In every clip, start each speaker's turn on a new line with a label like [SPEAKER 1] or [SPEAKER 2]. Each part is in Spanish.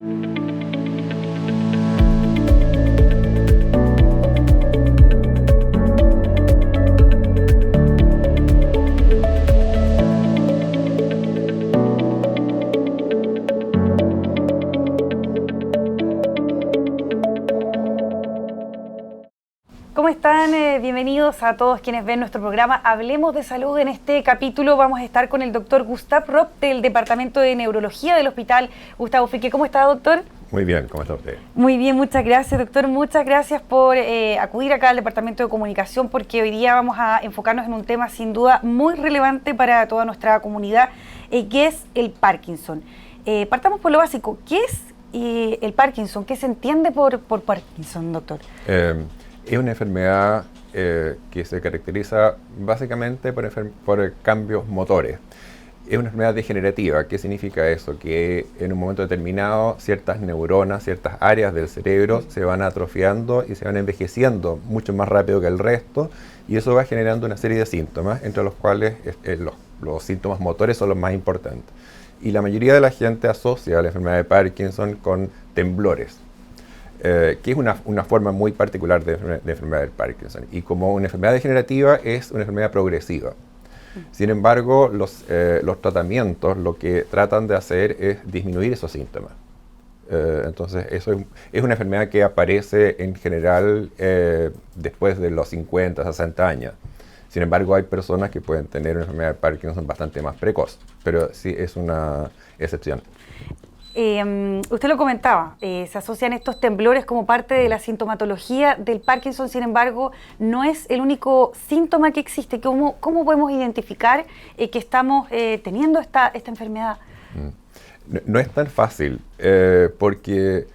[SPEAKER 1] ¿Cómo están? Bienvenidos a todos quienes ven nuestro programa Hablemos de Salud. En este capítulo vamos a estar con el doctor Gustave Ropp del Departamento de Neurología del Hospital Gustavo Fricke. ¿Cómo está, doctor?
[SPEAKER 2] Muy bien, ¿cómo está usted?
[SPEAKER 1] Muy bien, muchas gracias, doctor. Muchas gracias por acudir acá al Departamento de Comunicación, porque hoy día vamos a enfocarnos en un tema sin duda muy relevante para toda nuestra comunidad, que es el Parkinson. Partamos por lo básico. ¿Qué es el Parkinson? ¿Qué se entiende por Parkinson, doctor?
[SPEAKER 2] Es una enfermedad que se caracteriza básicamente por cambios motores. Es una enfermedad degenerativa. ¿Qué significa eso? Que en un momento determinado ciertas neuronas, ciertas áreas del cerebro se van atrofiando y se van envejeciendo mucho más rápido que el resto, y eso va generando una serie de síntomas, entre los cuales los síntomas motores son los más importantes. Y la mayoría de la gente asocia la enfermedad de Parkinson con temblores, que es una forma muy particular de enfermedad del Parkinson. Y como una enfermedad degenerativa es una enfermedad progresiva. Sin embargo, los tratamientos lo que tratan de hacer es disminuir esos síntomas. Entonces, eso es una enfermedad que aparece en general después de los 50, 60 años. Sin embargo, hay personas que pueden tener una enfermedad de Parkinson bastante más precoz, pero sí es una excepción.
[SPEAKER 1] Usted lo comentaba, se asocian estos temblores como parte de la sintomatología del Parkinson. Sin embargo, no es el único síntoma que existe. ¿Cómo podemos identificar que estamos teniendo esta enfermedad?
[SPEAKER 2] No es tan fácil, porque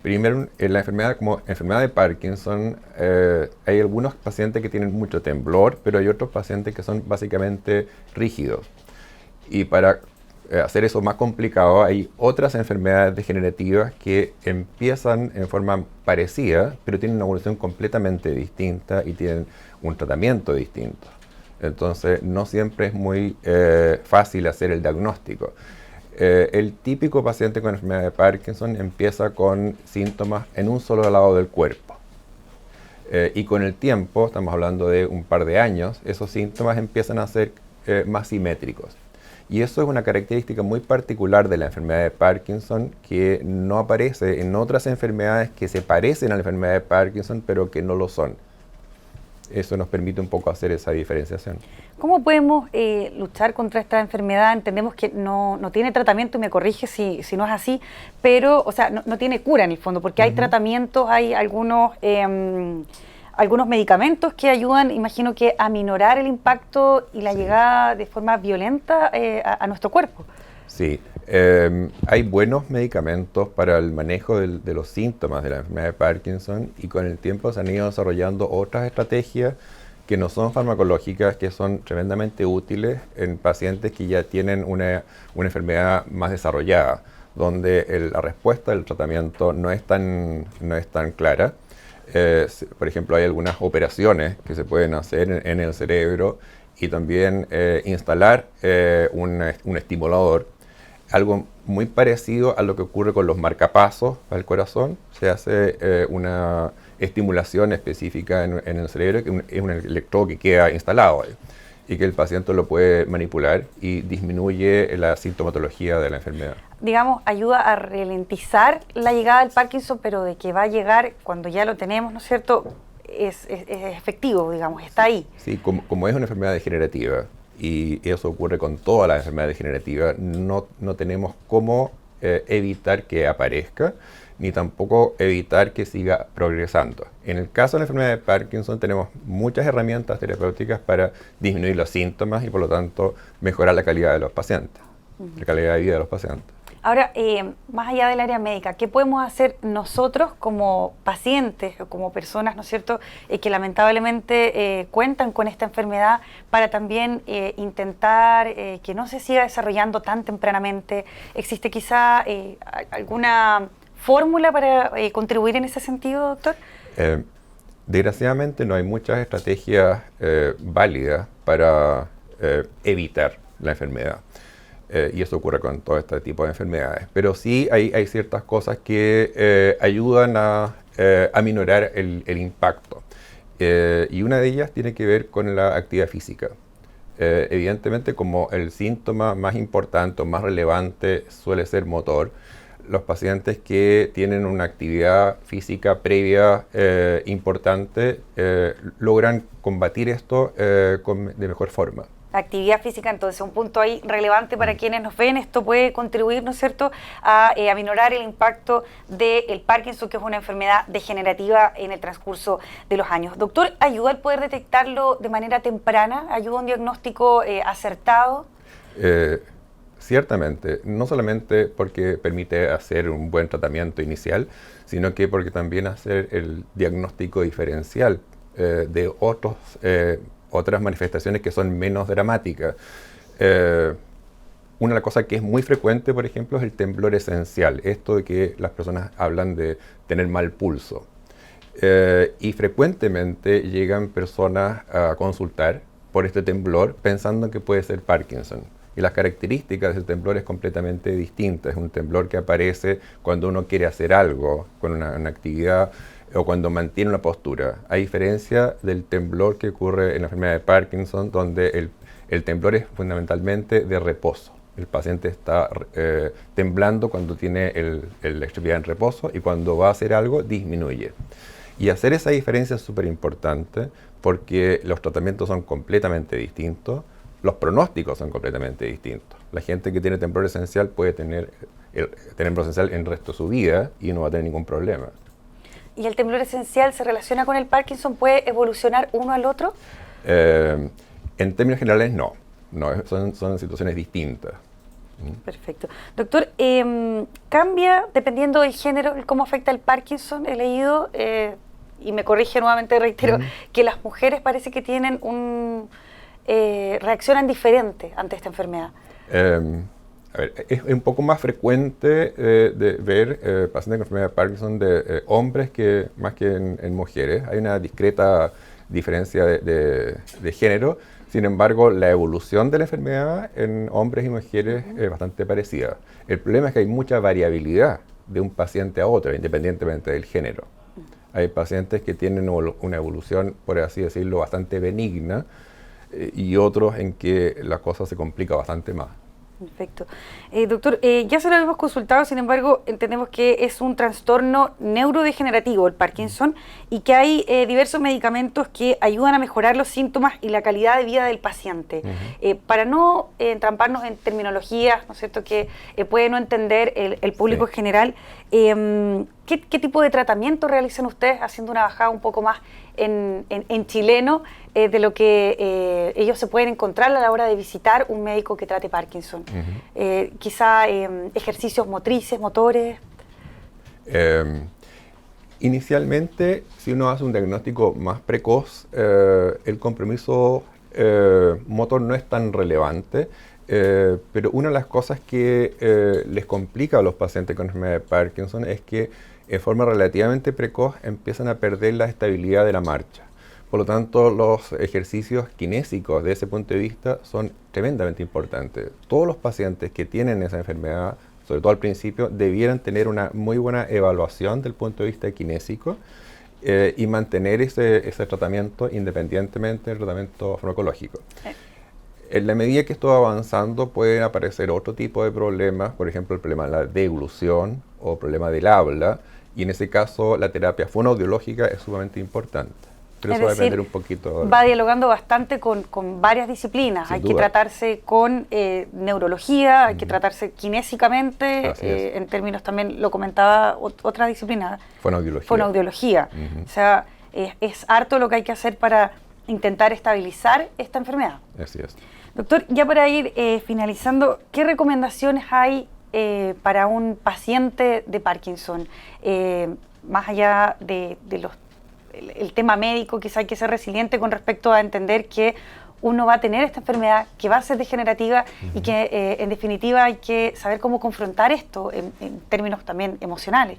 [SPEAKER 2] primero en la enfermedad, como enfermedad de Parkinson, hay algunos pacientes que tienen mucho temblor, pero hay otros pacientes que son básicamente rígidos. Y para hacer eso más complicado, hay otras enfermedades degenerativas que empiezan en forma parecida, pero tienen una evolución completamente distinta y tienen un tratamiento distinto. Entonces, no siempre es muy fácil hacer el diagnóstico. El típico paciente con enfermedad de Parkinson empieza con síntomas en un solo lado del cuerpo. Y con el tiempo, estamos hablando de un par de años, esos síntomas empiezan a ser más simétricos. Y eso es una característica muy particular de la enfermedad de Parkinson, que no aparece en otras enfermedades que se parecen a la enfermedad de Parkinson, pero que no lo son. Eso nos permite un poco hacer esa diferenciación.
[SPEAKER 1] ¿Cómo podemos luchar contra esta enfermedad? Entendemos que no tiene tratamiento, y me corrige si no es así, pero, o sea, no tiene cura en el fondo, porque hay tratamientos, hay algunos medicamentos que ayudan, imagino que a minorar el impacto y la llegada de forma violenta a nuestro cuerpo.
[SPEAKER 2] Sí, hay buenos medicamentos para el manejo de los síntomas de la enfermedad de Parkinson, y con el tiempo se han ido desarrollando otras estrategias que no son farmacológicas, que son tremendamente útiles en pacientes que ya tienen una enfermedad más desarrollada, donde la respuesta del tratamiento no es tan clara. Por ejemplo, hay algunas operaciones que se pueden hacer en el cerebro, y también instalar un estimulador. Algo muy parecido a lo que ocurre con los marcapasos al corazón. Se hace una estimulación específica en el cerebro, que es un electrodo que queda instalado ahí, y que el paciente lo puede manipular y disminuye la sintomatología de la enfermedad.
[SPEAKER 1] Digamos, ayuda a ralentizar la llegada del Parkinson, pero de que va a llegar cuando ya lo tenemos, ¿no es cierto?, es efectivo, digamos, está ahí.
[SPEAKER 2] Sí, como es una enfermedad degenerativa, y eso ocurre con todas las enfermedades degenerativas, no tenemos cómo evitar que aparezca, ni tampoco evitar que siga progresando. En el caso de la enfermedad de Parkinson tenemos muchas herramientas terapéuticas para disminuir los síntomas y por lo tanto mejorar la calidad de los pacientes, la calidad de vida de los pacientes.
[SPEAKER 1] Ahora, más allá del área médica, ¿qué podemos hacer nosotros como pacientes o como personas, ¿no es cierto?, que lamentablemente cuentan con esta enfermedad, para también intentar que no se siga desarrollando tan tempranamente? ¿Existe quizá alguna fórmula para contribuir en ese sentido, doctor?
[SPEAKER 2] Desgraciadamente no hay muchas estrategias válidas para evitar la enfermedad. Y eso ocurre con todo este tipo de enfermedades. Pero sí hay ciertas cosas que ayudan a aminorar el impacto. Y una de ellas tiene que ver con la actividad física. Evidentemente, como el síntoma más importante o más relevante suele ser motor, los pacientes que tienen una actividad física previa importante logran combatir esto de mejor forma.
[SPEAKER 1] La actividad física, entonces, un punto ahí relevante para quienes nos ven. Esto puede contribuir, ¿no es cierto?, a aminorar el impacto del Parkinson, que es una enfermedad degenerativa en el transcurso de los años. Doctor, ¿ayuda el poder detectarlo de manera temprana? ¿Ayuda a un diagnóstico acertado?
[SPEAKER 2] Ciertamente, no solamente porque permite hacer un buen tratamiento inicial, sino que porque también hacer el diagnóstico diferencial de otras manifestaciones que son menos dramáticas. Una de las cosas que es muy frecuente, por ejemplo, es el temblor esencial. Esto de que las personas hablan de tener mal pulso. Y frecuentemente llegan personas a consultar por este temblor pensando que puede ser Parkinson. Y las características del temblor es completamente distinta. Es un temblor que aparece cuando uno quiere hacer algo con una actividad o cuando mantiene una postura, a diferencia del temblor que ocurre en la enfermedad de Parkinson, donde el temblor es fundamentalmente de reposo. El paciente está temblando cuando tiene la extremidad en reposo y cuando va a hacer algo disminuye. Y hacer esa diferencia es súper importante porque los tratamientos son completamente distintos, los pronósticos son completamente distintos. La gente que tiene temblor esencial puede tener temblor esencial en el resto de su vida y no va a tener ningún problema.
[SPEAKER 1] ¿Y el temblor esencial se relaciona con el Parkinson? ¿Puede evolucionar uno al otro?
[SPEAKER 2] En términos generales, no. Son situaciones distintas.
[SPEAKER 1] Perfecto. Doctor, ¿cambia dependiendo del género cómo afecta el Parkinson? He leído, y me corrige nuevamente, reitero, que las mujeres parece que tienen reaccionan diferente ante esta enfermedad.
[SPEAKER 2] A ver, es un poco más frecuente de ver pacientes con enfermedad de Parkinson de hombres más que en mujeres. Hay una discreta diferencia de género. Sin embargo, la evolución de la enfermedad en hombres y mujeres es bastante parecida. El problema es que hay mucha variabilidad de un paciente a otro, independientemente del género. Hay pacientes que tienen una evolución, por así decirlo, bastante benigna y otros en que la cosa se complica bastante más.
[SPEAKER 1] Perfecto. Doctor, ya se lo habíamos consultado, sin embargo, entendemos que es un trastorno neurodegenerativo, el Parkinson, y que hay diversos medicamentos que ayudan a mejorar los síntomas y la calidad de vida del paciente. Para no entramparnos en terminologías, ¿no es cierto?, que puede no entender el público en general, ¿qué tipo de tratamiento realizan ustedes, haciendo una bajada un poco más en chileno de lo que ellos se pueden encontrar a la hora de visitar un médico que trate Parkinson? Quizá ejercicios motrices, motores.
[SPEAKER 2] Inicialmente, si uno hace un diagnóstico más precoz, el compromiso motor no es tan relevante, pero una de las cosas que les complica a los pacientes con enfermedad de Parkinson es que en forma relativamente precoz empiezan a perder la estabilidad de la marcha. Por lo tanto, los ejercicios kinésicos de ese punto de vista son tremendamente importantes. Todos los pacientes que tienen esa enfermedad, sobre todo al principio, debieran tener una muy buena evaluación del punto de vista kinésico y mantener ese tratamiento independientemente del tratamiento farmacológico. En la medida que esto va avanzando, pueden aparecer otro tipo de problemas, por ejemplo, el problema de la deglución o problema del habla, y en ese caso la terapia fonoaudiológica es sumamente importante. Pero eso va a depender un poquito.
[SPEAKER 1] Va dialogando bastante con varias disciplinas. Hay que tratarse con neurología, hay que tratarse kinésicamente, en términos también, lo comentaba otra disciplina. Fonoaudiología. O sea, es harto lo que hay que hacer para intentar estabilizar esta enfermedad.
[SPEAKER 2] Así es.
[SPEAKER 1] Doctor, ya para ir finalizando, ¿qué recomendaciones hay para un paciente de Parkinson? Más allá de el tema médico, quizá hay que ser resiliente con respecto a entender que uno va a tener esta enfermedad, que va a ser degenerativa y que en definitiva hay que saber cómo confrontar esto en términos también emocionales.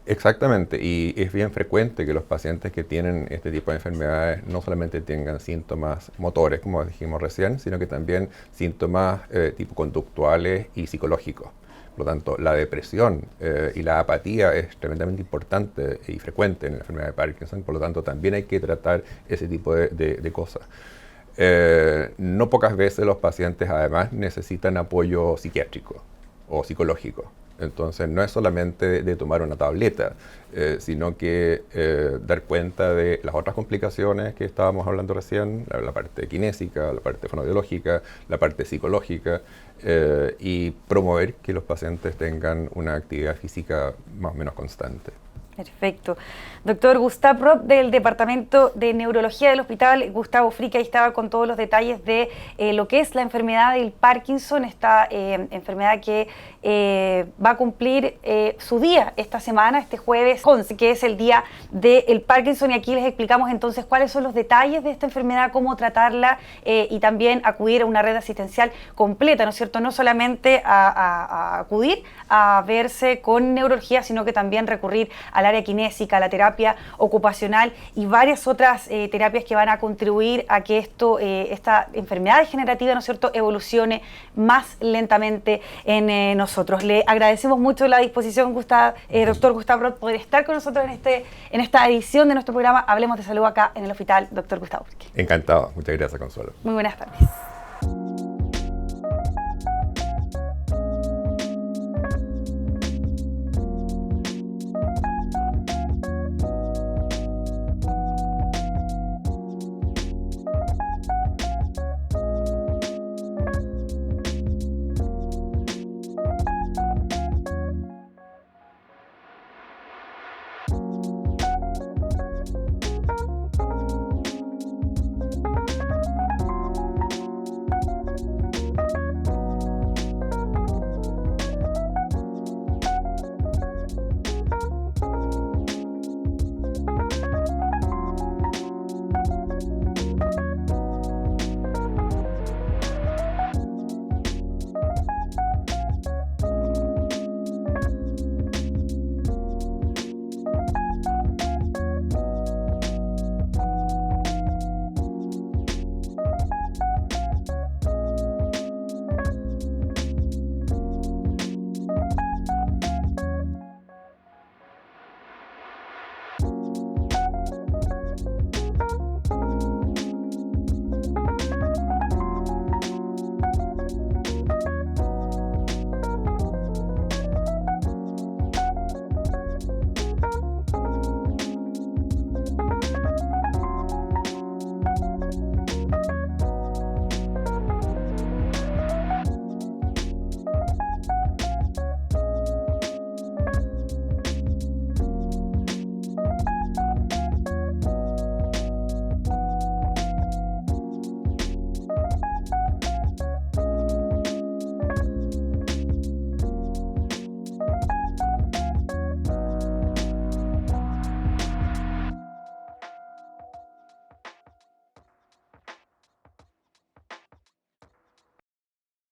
[SPEAKER 2] Exactamente, y es bien frecuente que los pacientes que tienen este tipo de enfermedades no solamente tengan síntomas motores, como dijimos recién, sino que también síntomas tipo conductuales y psicológicos. Por lo tanto, la depresión y la apatía es tremendamente importante y frecuente en la enfermedad de Parkinson, por lo tanto también hay que tratar ese tipo de cosas. No pocas veces los pacientes además necesitan apoyo psiquiátrico o psicológico. Entonces no es solamente de tomar una tableta, sino que dar cuenta de las otras complicaciones que estábamos hablando recién, la parte kinésica, la parte fonoaudiológica, la parte psicológica, y promover que los pacientes tengan una actividad física más o menos constante.
[SPEAKER 1] Perfecto. Doctor Gustave Roth, del Departamento de Neurología del Hospital Gustavo Frick, ahí estaba con todos los detalles de lo que es la enfermedad del Parkinson, esta enfermedad que va a cumplir su día esta semana, este jueves 11, que es el día del Parkinson, y aquí les explicamos entonces cuáles son los detalles de esta enfermedad, cómo tratarla y también acudir a una red asistencial completa, ¿no es cierto? No solamente a acudir a verse con neurología, sino que también recurrir a la área kinésica, la terapia ocupacional y varias otras terapias que van a contribuir a que esta enfermedad degenerativa, ¿no es cierto?, evolucione más lentamente en nosotros. Le agradecemos mucho la disposición, doctor Gustave Roth, poder estar con nosotros en esta edición de nuestro programa Hablemos de Salud acá en el Hospital Dr. Gustavo Frick.
[SPEAKER 2] Encantado. Muchas gracias, Consuelo.
[SPEAKER 1] Muy buenas tardes.